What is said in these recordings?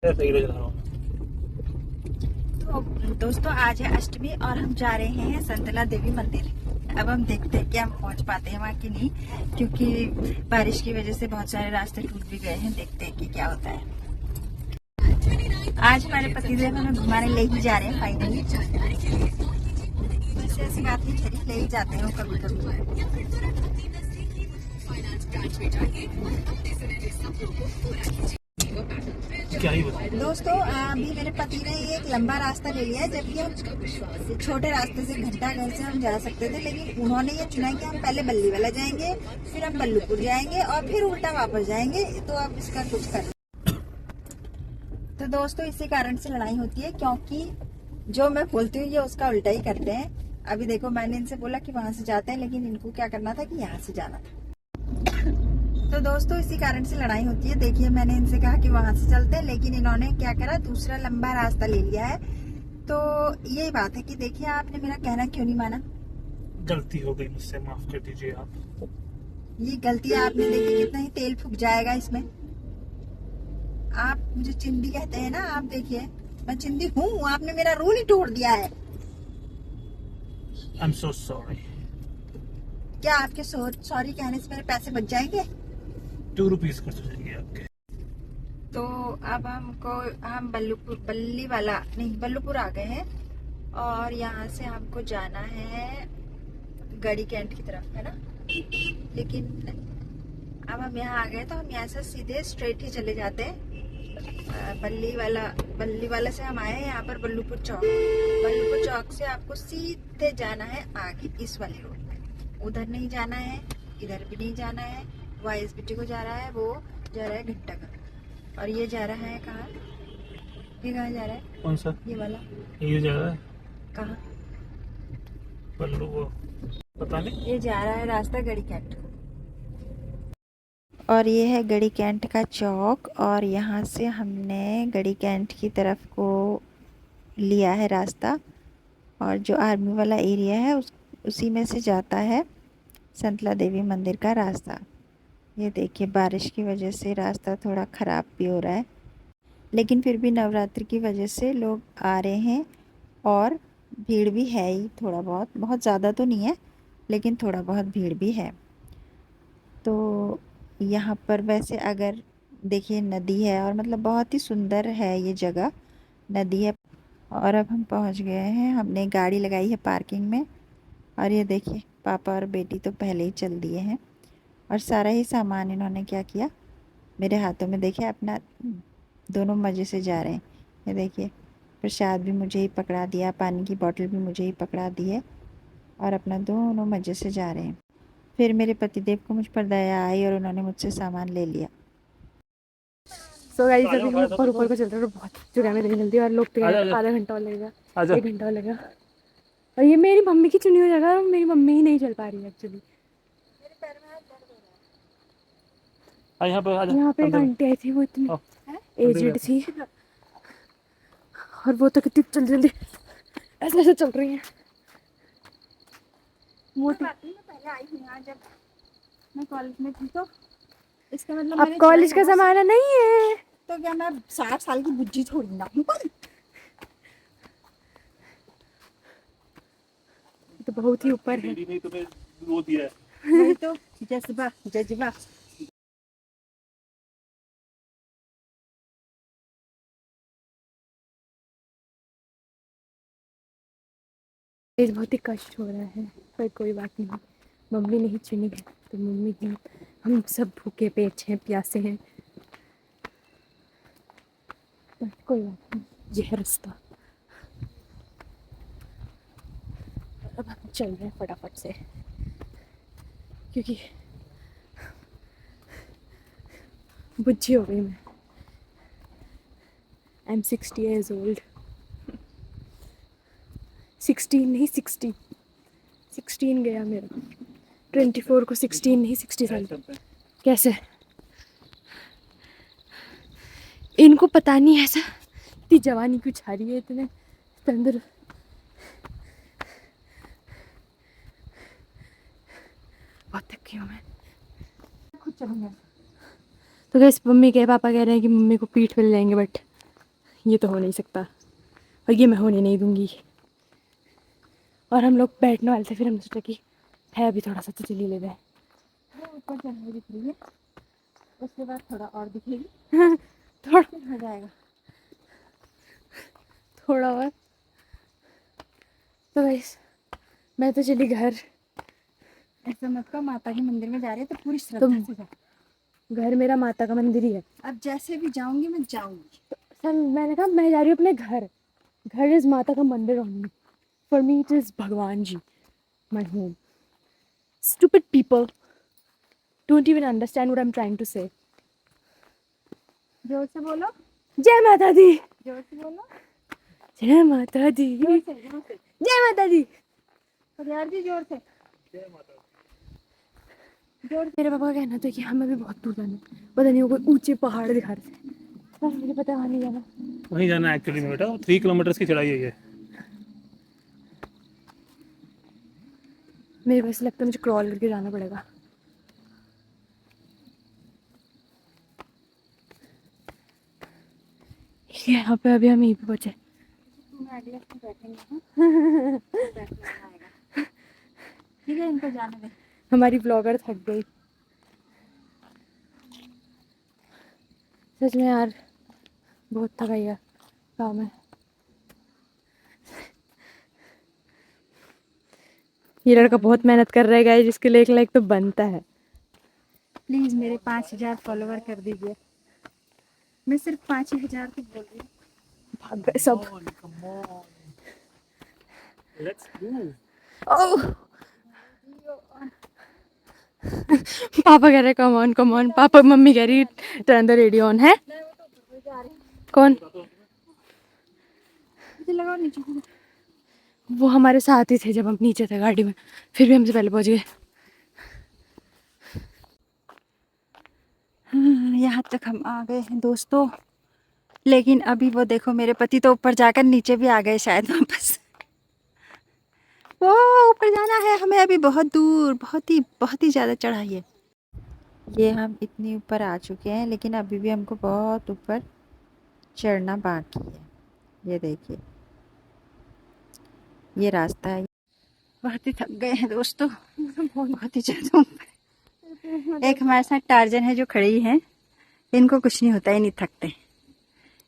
तो दोस्तों आज है अष्टमी और हम जा रहे हैं संतला देवी मंदिर। अब हम देखते हैं कि हम पहुंच पाते हैं वहाँ की नहीं, क्योंकि बारिश की वजह से बहुत सारे रास्ते टूट भी गए हैं। देखते हैं कि क्या होता है। आज हमारे पतिदेव हमें घुमाने ले ही जा रहे हैं फाइनली। वैसे ऐसी बात नहीं खरी, ले ही जाते हैं कभी कभी। क्या ही बताएं। दोस्तों अभी मेरे पति ने एक लंबा रास्ता ले लिया है, जबकि हम छोटे रास्ते से घंटा घर से हम जा सकते थे, लेकिन उन्होंने ये चुना कि हम पहले बल्लीवाला जाएंगे, फिर हम बल्लूपुर जाएंगे और फिर उल्टा वापस जाएंगे। तो अब इसका कुछ कर। तो दोस्तों इसी कारण से लड़ाई होती है, क्योंकि जो मैं बोलती हूँ ये उसका उल्टा ही करते हैं। अभी देखो मैंने इनसे बोला कि वहां से जाते हैं, लेकिन इनको क्या करना था कि यहाँ से जाना था। तो दोस्तों इसी कारण से लड़ाई होती है। देखिए मैंने इनसे कहा कि वहां से चलते हैं, लेकिन इन्होंने क्या करा, दूसरा लंबा रास्ता ले लिया है। तो यही बात है कि देखिए आपने मेरा कहना क्यों नहीं माना। गलती हो गई मुझसे, माफ कर दीजिए आप। ये गलती आपने, देखिए कितना ही तेल फूक जाएगा इसमें। आप मुझे चिंदी कहते हैं ना, आप देखिए मैं चिंदी हूँ, आपने मेरा रूल ही तोड़ दिया है। I'm so sorry। क्या आपके सॉरी कहने से मेरे पैसे बच जाएंगे? 2 रुपीज कर दीजिए आपके। तो अब हम बल्लूपुर आ गए हैं और यहाँ से हमको जाना है गड़ी कैंट की तरफ, है ना। लेकिन अब हम यहाँ आ गए तो हम यहाँ से सीधे स्ट्रेट ही चले जाते हैं। बल्ली वाला से हम आए हैं यहाँ पर बल्लूपुर चौक से आपको सीधे जाना है आगे इस वाली रोड पे। उधर नहीं जाना है, इधर भी नहीं जाना है। YSBT को जा रहा है, वो जा रहा है घंटाघर। और ये जा रहा है कहाँ, ये कहाँ जा रहा है? कौन सा? ये वाला। ये जा रहा है कहाँ? बल्लू, वो पता नहीं। ये जा रहा है रास्ता गड़ी कैंट। और ये है गड़ी कैंट का चौक, और यहाँ से हमने गड़ी कैंट की तरफ को लिया है रास्ता। और जो आर्मी वाला एरिया है उसी में से जाता है संतला देवी मंदिर का रास्ता। ये देखिए बारिश की वजह से रास्ता थोड़ा ख़राब भी हो रहा है, लेकिन फिर भी नवरात्रि की वजह से लोग आ रहे हैं और भीड़ भी है ही थोड़ा बहुत, बहुत ज़्यादा तो नहीं है लेकिन थोड़ा बहुत भीड़ भी है। तो यहाँ पर वैसे अगर देखिए नदी है, और मतलब बहुत ही सुंदर है ये जगह, नदी है। और अब हम पहुँच गए हैं, हमने गाड़ी लगाई है पार्किंग में। और ये देखिए पापा और बेटी तो पहले ही चल दिए हैं, और सारा ही सामान इन्होंने क्या किया, मेरे हाथों में देखिए अपना, दोनों मज़े से जा रहे हैं। ये देखिए प्रसाद भी मुझे ही पकड़ा दिया, पानी की बोतल भी मुझे ही पकड़ा दी है, और अपना दोनों मज़े से जा रहे हैं। फिर मेरे पतिदेव को मुझ पर दया आई और उन्होंने मुझसे सामान ले लिया। सो गाइस अभी हम ऊपर ऊपर को चल रहे हैं, बहुत जगह में नहीं मिलती और लोग तो आधा घंटा और लगेगा, 1 घंटा और लगेगा। और ये मेरी मम्मी की चुनी हुई जगह है, मेरी मम्मी ही नहीं चल पा रही है एक्चुअली। यहाँ पे एक आंटी आई थी, वो इतनी एजेड थी, और वो तो कितनी जल्दी जल्दी ऐसे ऐसे चल रही हैं। मोटी। मैं पहले आई थी यहाँ जब मैं कॉलेज में थी, तो इसका मतलब अब कॉलेज का जमाना नहीं है, तो क्या मैं 60 साल की बुज्जी थोड़ी ना हूँ। तो बहुत ही ऊपर है। वही तो जज्बा। बहुत ही कष्ट हो रहा है, पर कोई बात नहीं, मम्मी नहीं चुनी है तो मम्मी ही, हम सब भूखे पेट हैं, प्यासे हैं, पर कोई बात नहीं, ये है रास्ता। अब हम चल रहे हैं फटाफट से, क्योंकि बुच्ची हो गई मैं। I am 60 years old। 16 नहीं 60, 16 गया मेरा, 24 को 16 नहीं 60 साल। कैसे इनको पता नहीं ऐसा, इतनी जवानी क्यों छा रही है, इतने अंदर बहुत थकी हूँ मैं, खुद चलूँगा। तो गैस मम्मी के पापा कह रहे हैं कि मम्मी को पीठ पे ले जाएंगे, बट ये तो हो नहीं सकता और ये मैं होने नहीं दूंगी। और हम लोग बैठने वाले थे, फिर हमने सोचा कि है अभी थोड़ा सा तो चली ले जाए। वो ऊपर चढ़ने दिख रही है, उसके बाद थोड़ा और दिखेगी थोड़ा हो जाएगा, थोड़ा और। तो गाइस मैं तो चली घर। ऐसा मत कहो, माता के मंदिर में जा रही है तो पूरी श्रद्धा से जा। घर मेरा माता का मंदिर ही है। अब जैसे भी जाऊंगी मैं जाऊंगी। तो सर मैंने कहा मैं जा रही हूँ अपने घर। घर इज माता का मंदिर only, for me it is bhagwan ji, my home. Stupid people don't even understand what I am trying to say. जोर से बोलो, जय माता दी, जोर से बोलो, जय माता दी, जोर से, जोर से। जय माता दी। यार जी जोर से। मेरे पापा का कहना था कि हमें भी बहुत दूर जाना है, पता नहीं वो कोई ऊंचे पहाड़ दिखा रहे थे, पर मुझे पता वहाँ नहीं जाना। वहीं जाना है एक्चुअली में बेटा, 3 किलोमीटर की चढ़ाई है ये। मेरे वैसे लगता है मुझे क्रॉल करके जाना पड़ेगा। यहाँ पे अभी हम यहीं पे पहुंचे। ठीक है, इनको जाने दे। हमारी ब्लॉगर थक गई सच में यार, बहुत थकाई है काम है। ये लड़का बहुत मेहनत कर रहा है गाइस, जिसके लिए एक लाइक तो बनता है। प्लीज मेरे 5000 फॉलोवर कर दीजिए। मैं सिर्फ 5000 की बोल रही हूँ। भाग गए सब। Let's move. ओह पापा कह रहे कम ऑन। पापा मम्मी कह रही टर्न द रेडियो ऑन है। कौन? मुझे लगा नीचे। वो हमारे साथ ही थे जब हम नीचे थे गाड़ी में, फिर भी हमसे पहले पहुंच गए। यहाँ तक हम आ गए हैं दोस्तों, लेकिन अभी वो देखो मेरे पति तो ऊपर जाकर नीचे भी आ गए शायद वापस। वो ऊपर जाना है हमें अभी, बहुत दूर, बहुत ही ज़्यादा चढ़ाई है। ये हम इतनी ऊपर आ चुके हैं, लेकिन अभी भी हमको बहुत ऊपर चढ़ना बाकी है। ये देखिए, ये रास्ता है। बहुत ही थक गए हैं दोस्तों, बहुत ही ज़्यादा ऊपर। एक हमारे साथ टार्जन है जो खड़ी है, इनको कुछ नहीं होता, ये नहीं थकते।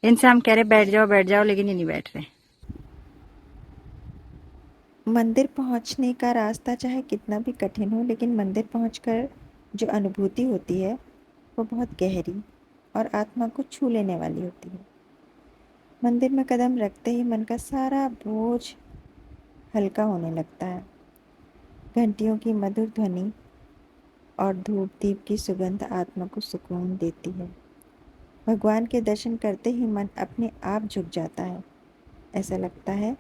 इनसे हम कह रहे बैठ जाओ, लेकिन ये नहीं बैठ रहे। मंदिर पहुंचने का रास्ता चाहे कितना भी कठिन हो, लेकिन मंदिर पहुंचकर जो अनुभूति होती है वो बहुत गहरी और आत्मा को छू लेने वाली होती है। मंदिर में कदम रखते ही मन का सारा बोझ हल्का होने लगता है। घंटियों की मधुर ध्वनि और धूप दीप की सुगंध आत्मा को सुकून देती है। भगवान के दर्शन करते ही मन अपने आप झुक जाता है। ऐसा लगता है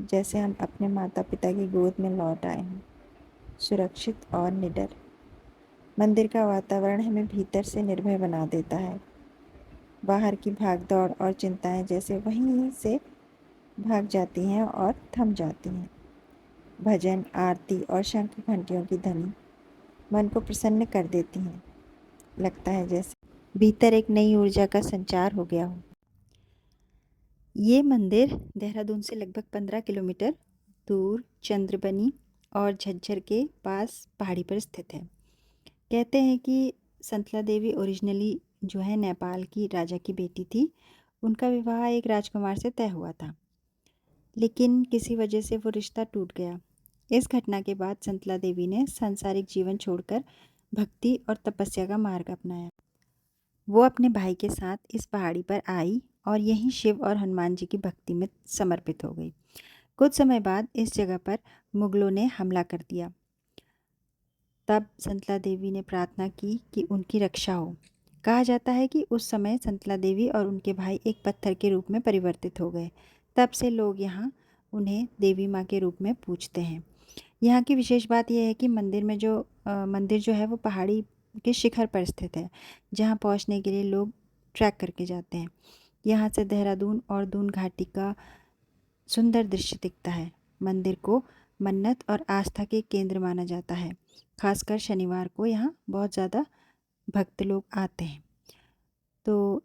जैसे हम अपने माता पिता की गोद में लौट आए हैं, सुरक्षित और निडर। मंदिर का वातावरण हमें भीतर से निर्भय बना देता है। बाहर की भागदौड़ और चिंताएं जैसे वहीं से भाग जाती हैं और थम जाती हैं। भजन, आरती और शंख घंटियों की ध्वनि मन को प्रसन्न कर देती हैं। लगता है जैसे भीतर एक नई ऊर्जा का संचार हो गया हो। ये मंदिर देहरादून से लगभग 15 किलोमीटर दूर चंद्रबनी और झज्जर के पास पहाड़ी पर स्थित है। कहते हैं कि संतला देवी ओरिजिनली जो है नेपाल की राजा की बेटी थी। उनका विवाह एक राजकुमार से तय हुआ था, लेकिन किसी वजह से वो रिश्ता टूट गया। इस घटना के बाद संतला देवी ने सांसारिक जीवन छोड़कर भक्ति और तपस्या का मार्ग अपनाया। वो अपने भाई के साथ इस पहाड़ी पर आई और यहीं शिव और हनुमान जी की भक्ति में समर्पित हो गई। कुछ समय बाद इस जगह पर मुगलों ने हमला कर दिया। तब संतला देवी ने प्रार्थना की कि उनकी रक्षा हो। कहा जाता है कि उस समय संतला देवी और उनके भाई एक पत्थर के रूप में परिवर्तित हो गए। तब से लोग यहाँ उन्हें देवी माँ के रूप में पूजते हैं। यहाँ की विशेष बात यह है कि मंदिर जो है वो पहाड़ी के शिखर पर स्थित है, जहाँ पहुँचने के लिए लोग ट्रैक करके जाते हैं। यहाँ से देहरादून और दून घाटी का सुंदर दृश्य दिखता है। मंदिर को मन्नत और आस्था के केंद्र माना जाता है। खासकर शनिवार को यहाँ बहुत ज़्यादा भक्त लोग आते हैं। तो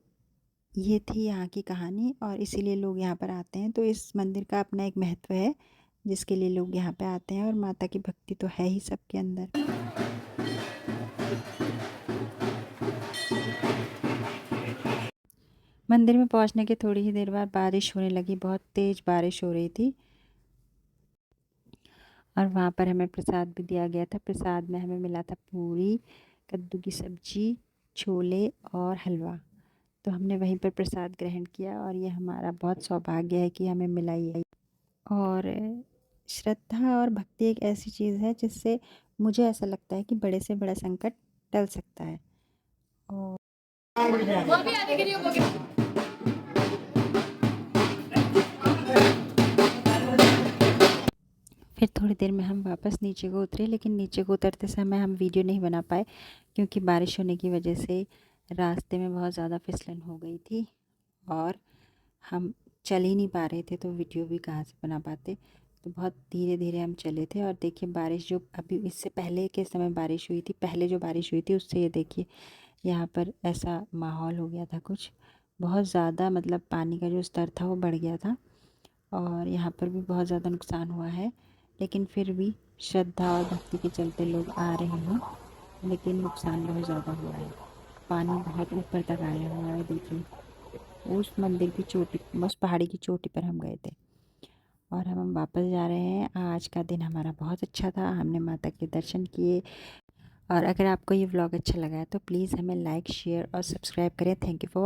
ये थी यहाँ की कहानी और इसीलिए लोग यहाँ पर आते हैं। तो इस मंदिर का अपना एक महत्व है जिसके लिए लोग यहाँ पे आते हैं और माता की भक्ति तो है ही सबके अंदर। मंदिर में पहुँचने के थोड़ी ही देर बाद बारिश होने लगी, बहुत तेज़ बारिश हो रही थी और वहाँ पर हमें प्रसाद भी दिया गया था। प्रसाद में हमें मिला था पूरी, कद्दू की सब्जी, छोले और हलवा। तो हमने वहीं पर प्रसाद ग्रहण किया और ये हमारा बहुत सौभाग्य है कि हमें मिला ये। और श्रद्धा और भक्ति एक ऐसी चीज़ है जिससे मुझे ऐसा लगता है कि बड़े से बड़ा संकट टल सकता है। और फिर थोड़ी देर में हम वापस नीचे को उतरे, लेकिन नीचे को उतरते समय हम वीडियो नहीं बना पाए क्योंकि बारिश होने की वजह से रास्ते में बहुत ज़्यादा फिसलन हो गई थी और हम चल ही नहीं पा रहे थे, तो वीडियो भी कहाँ से बना पाते। तो बहुत धीरे धीरे हम चले थे और देखिए बारिश जो अभी इससे पहले के समय बारिश हुई थी, पहले जो बारिश हुई थी उससे ये देखिए यहाँ पर ऐसा माहौल हो गया था कुछ बहुत ज़्यादा, मतलब पानी का जो स्तर था वो बढ़ गया था और यहाँ पर भी बहुत ज़्यादा नुकसान हुआ है। लेकिन फिर भी श्रद्धा और भक्ति के चलते लोग आ रहे हैं, लेकिन नुकसान बहुत ज़्यादा हुआ है। पानी बहुत ऊपर तक आया हुआ है, देखिए उस मंदिर की चोटी, उस पहाड़ी की चोटी पर हम गए थे और हम वापस जा रहे हैं। आज का दिन हमारा बहुत अच्छा था, हमने माता के दर्शन किए। और अगर आपको ये व्लॉग अच्छा लगा है तो प्लीज़ हमें लाइक, शेयर और सब्सक्राइब करें। Thank you for